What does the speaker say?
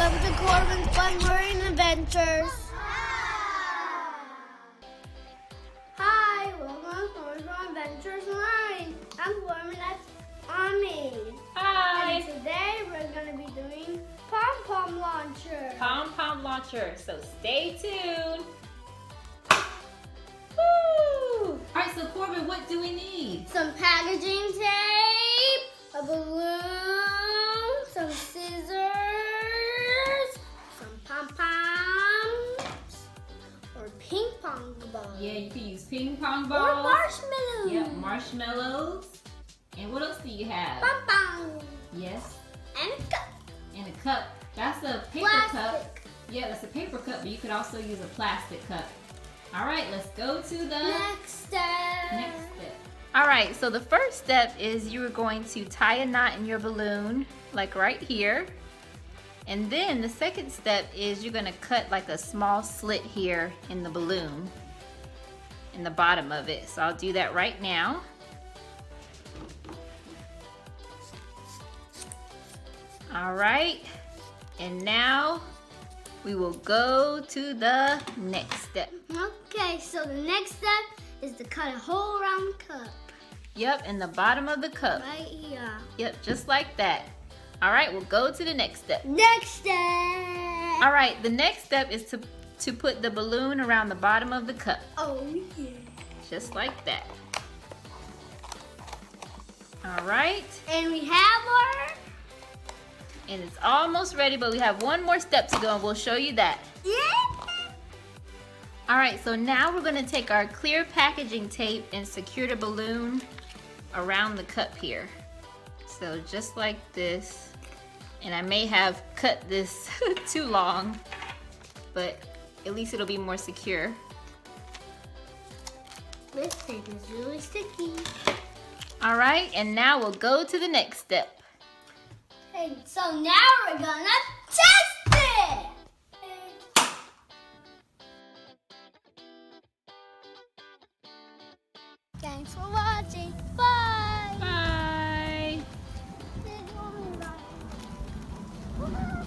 Welcome to Corban's sFunLearningAdventures. Hi, welcome to Corban's Adventures Learning. I'm Corban, that's Ami. Hi. And today we're going to be doing pom-pom launcher. Pom-pom launcher, so stay tuned. Woo! Alright, so Corban, what do we need? Some packaging tape, a balloon, some scissors, some pom-poms, or ping pong balls. Yeah, you can use ping pong Or balls. marshmallows. Yeah, marshmallows. And what else do you have? Pom-pom. Yes. And a cup. And a cup. That's a paper Plastic. cup. Yeah, that's a paper cup, but you could also use a plastic cup. Alright, let's go to the Next step. next step. Alright, so the first step is you are going to tie a knot in your balloon, like right here. And then the second step is you're going to cut like a small slit here in the balloon, in the bottom of it. So I'll do that right now. Alright, and now we will go to the next step. Okay, so the next step is to cut a hole around the cup. Yep, in the bottom of the cup. Right here. Yep, just like that. Alright, we'll go to the next step. Next step. Alright, the next step is to put the balloon around the bottom of the cup. Oh, yeah. Just like that. Alright, And we have our... and it's almost ready, but we have one more step to go and we'll show you that. Yeah. Alright, so now we're going to take our clear packaging tape and secure the balloon around the cup here. So just like this. And I may have cut this too long, but at least it'll be more secure. This tape is really sticky. Alright, and now we'll go to the next step. And so now we're gonna test it. Thanks for watching. Bye. Bye! Bye.